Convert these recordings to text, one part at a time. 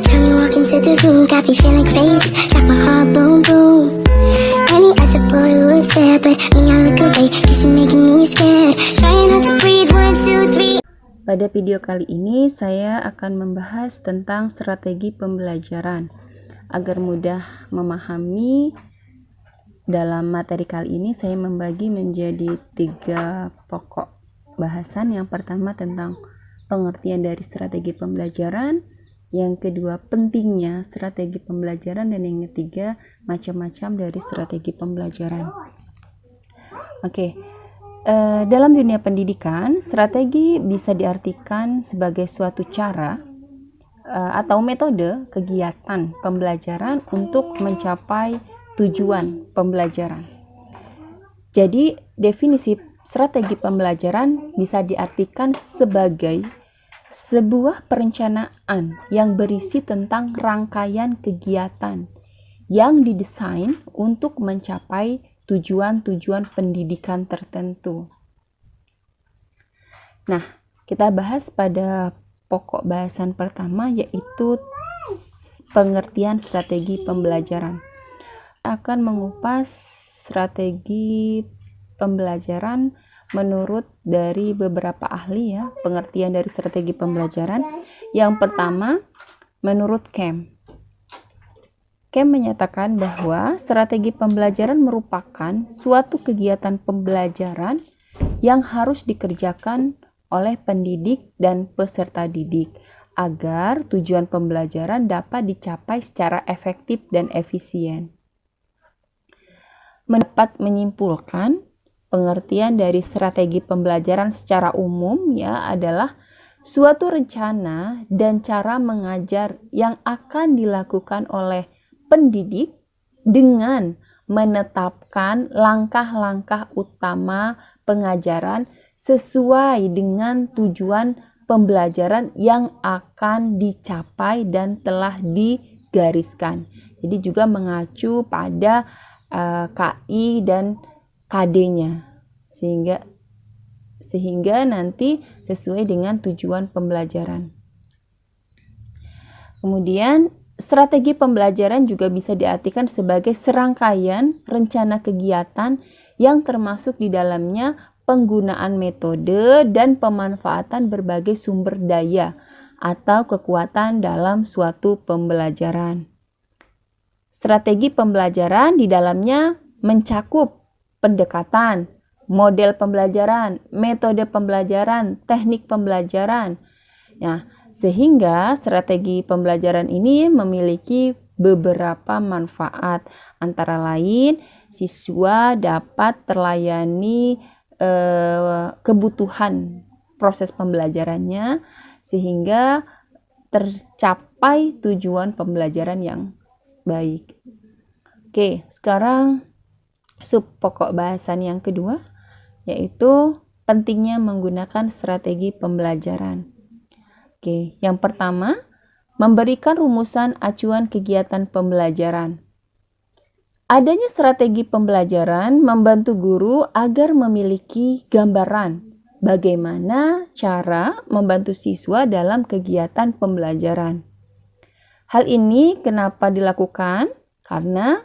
time you walk into the room, got me feeling crazy, like my heart boom boom. Any other boy would stare, but me I look away, cause you're making me scared. Trying not to breathe, 1, 2, 3. Pada video kali ini saya akan membahas tentang strategi pembelajaran. Agar mudah memahami, dalam materi kali ini saya membagi menjadi 3 pokok bahasan. Yang pertama tentang pengertian dari strategi pembelajaran, yang kedua pentingnya strategi pembelajaran, dan yang ketiga macam-macam dari strategi pembelajaran. Oke. Dalam dunia pendidikan, strategi bisa diartikan sebagai suatu cara atau metode kegiatan pembelajaran untuk mencapai tujuan pembelajaran. Jadi, definisi strategi pembelajaran bisa diartikan sebagai sebuah perencanaan yang berisi tentang rangkaian kegiatan yang didesain untuk mencapai tujuan-tujuan pendidikan tertentu. Nah, kita bahas pada pokok bahasan pertama, yaitu pengertian strategi pembelajaran. Akan mengupas strategi pembelajaran menurut dari beberapa ahli ya, pengertian dari strategi pembelajaran. Yang pertama, menurut Kem menyatakan bahwa strategi pembelajaran merupakan suatu kegiatan pembelajaran yang harus dikerjakan oleh pendidik dan peserta didik agar tujuan pembelajaran dapat dicapai secara efektif dan efisien. Dapat menyimpulkan pengertian dari strategi pembelajaran secara umum ya adalah suatu rencana dan cara mengajar yang akan dilakukan oleh pendidik dengan menetapkan langkah-langkah utama pengajaran sesuai dengan tujuan pembelajaran yang akan dicapai dan telah digariskan. Jadi juga mengacu pada KI dan KD-nya sehingga nanti sesuai dengan tujuan pembelajaran. Kemudian strategi pembelajaran juga bisa diartikan sebagai serangkaian rencana kegiatan yang termasuk di dalamnya penggunaan metode dan pemanfaatan berbagai sumber daya atau kekuatan dalam suatu pembelajaran. Strategi pembelajaran di dalamnya mencakup pendekatan, model pembelajaran, metode pembelajaran, teknik pembelajaran. Nah, sehingga strategi pembelajaran ini memiliki beberapa manfaat. Antara lain, siswa dapat terlayani kebutuhan proses pembelajarannya sehingga tercapai tujuan pembelajaran yang baik. Oke, sekarang sub pokok bahasan yang kedua, yaitu pentingnya menggunakan strategi pembelajaran. Oke, yang pertama, memberikan rumusan acuan kegiatan pembelajaran. Adanya strategi pembelajaran membantu guru agar memiliki gambaran bagaimana cara membantu siswa dalam kegiatan pembelajaran. Hal ini kenapa dilakukan? Karena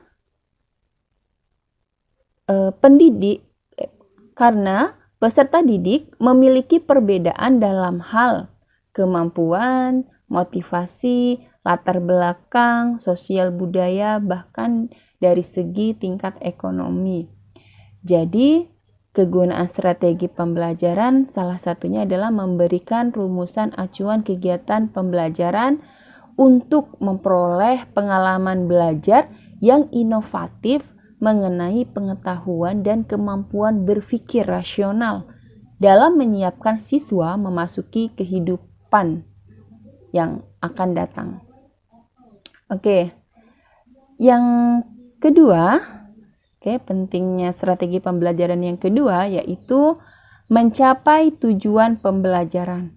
peserta didik memiliki perbedaan dalam hal kemampuan, motivasi, latar belakang, sosial budaya, bahkan dari segi tingkat ekonomi. Jadi, kegunaan strategi pembelajaran salah satunya adalah memberikan rumusan acuan kegiatan pembelajaran untuk memperoleh pengalaman belajar yang inovatif mengenai pengetahuan dan kemampuan berpikir rasional dalam menyiapkan siswa memasuki kehidupan yang akan datang. Oke, yang kedua, pentingnya strategi pembelajaran yang kedua yaitu mencapai tujuan pembelajaran.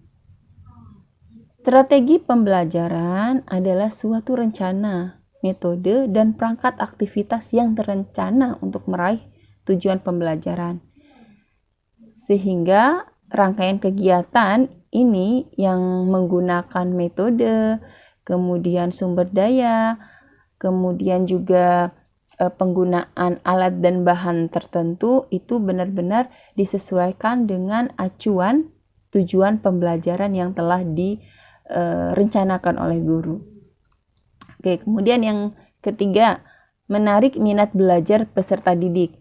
Strategi pembelajaran adalah suatu rencana, metode, dan perangkat aktivitas yang terencana untuk meraih tujuan pembelajaran. Sehingga rangkaian kegiatan ini yang menggunakan metode kemudian sumber daya, kemudian juga penggunaan alat dan bahan tertentu itu benar-benar disesuaikan dengan acuan tujuan pembelajaran yang telah direncanakan oleh guru. Oke, kemudian yang ketiga, menarik minat belajar peserta didik.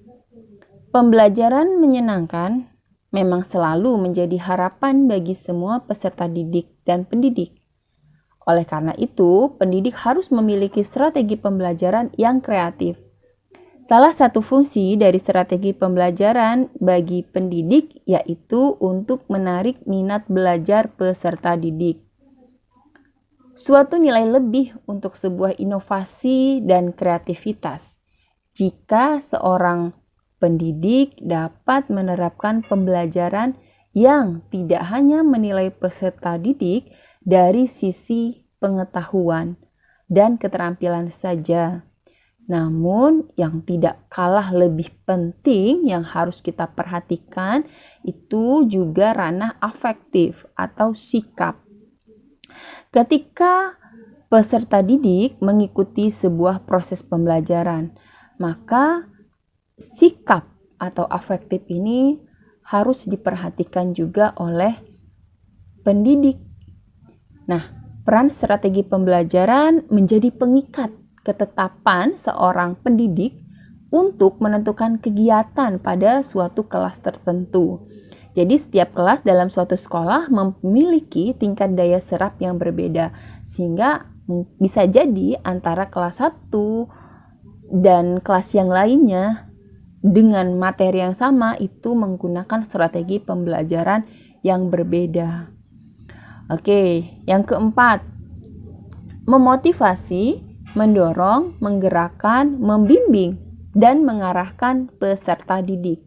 Pembelajaran menyenangkan memang selalu menjadi harapan bagi semua peserta didik dan pendidik. Oleh karena itu, pendidik harus memiliki strategi pembelajaran yang kreatif. Salah satu fungsi dari strategi pembelajaran bagi pendidik yaitu untuk menarik minat belajar peserta didik. Suatu nilai lebih untuk sebuah inovasi dan kreativitas jika seorang pendidik dapat menerapkan pembelajaran yang tidak hanya menilai peserta didik dari sisi pengetahuan dan keterampilan saja, namun yang tidak kalah lebih penting yang harus kita perhatikan itu juga ranah afektif atau sikap. Ketika peserta didik mengikuti sebuah proses pembelajaran, maka sikap atau afektif ini harus diperhatikan juga oleh pendidik. Nah, peran strategi pembelajaran menjadi pengikat ketetapan seorang pendidik untuk menentukan kegiatan pada suatu kelas tertentu. Jadi setiap kelas dalam suatu sekolah memiliki tingkat daya serap yang berbeda, sehingga bisa jadi antara kelas 1 dan kelas yang lainnya dengan materi yang sama itu menggunakan strategi pembelajaran yang berbeda. Oke, yang keempat, memotivasi, mendorong, menggerakkan, membimbing, dan mengarahkan peserta didik.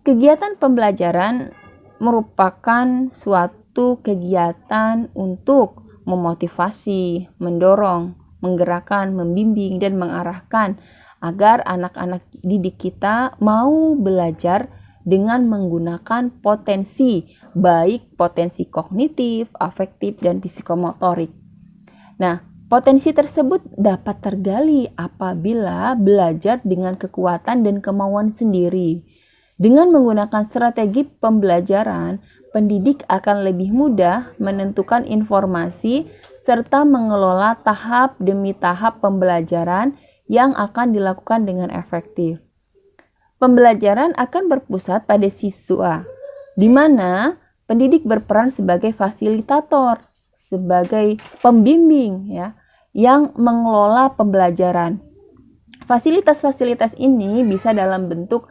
Kegiatan pembelajaran merupakan suatu kegiatan untuk memotivasi, mendorong, menggerakkan, membimbing, dan mengarahkan agar anak-anak didik kita mau belajar dengan menggunakan potensi, baik potensi kognitif, afektif, dan psikomotorik. Nah, potensi tersebut dapat tergali apabila belajar dengan kekuatan dan kemauan sendiri. Dengan menggunakan strategi pembelajaran, pendidik akan lebih mudah menentukan informasi serta mengelola tahap demi tahap pembelajaran yang akan dilakukan dengan efektif. Pembelajaran akan berpusat pada siswa, di mana pendidik berperan sebagai fasilitator, sebagai pembimbing yang mengelola pembelajaran. Fasilitas-fasilitas ini bisa dalam bentuk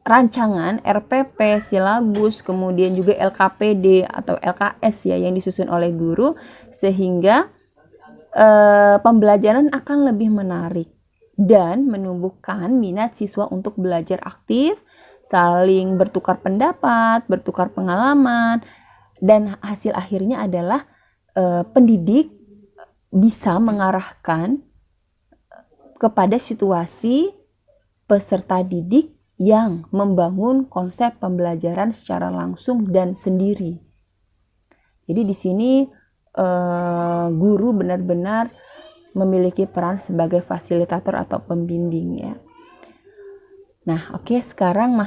rancangan RPP, silabus, kemudian juga LKPD atau LKS yang disusun oleh guru, sehingga pembelajaran akan lebih menarik dan menumbuhkan minat siswa untuk belajar aktif, saling bertukar pendapat, bertukar pengalaman, dan hasil akhirnya adalah pendidik bisa mengarahkan kepada situasi peserta didik yang membangun konsep pembelajaran secara langsung dan sendiri. Jadi di sini guru benar-benar memiliki peran sebagai fasilitator atau pembimbing ya. Nah, oke, sekarang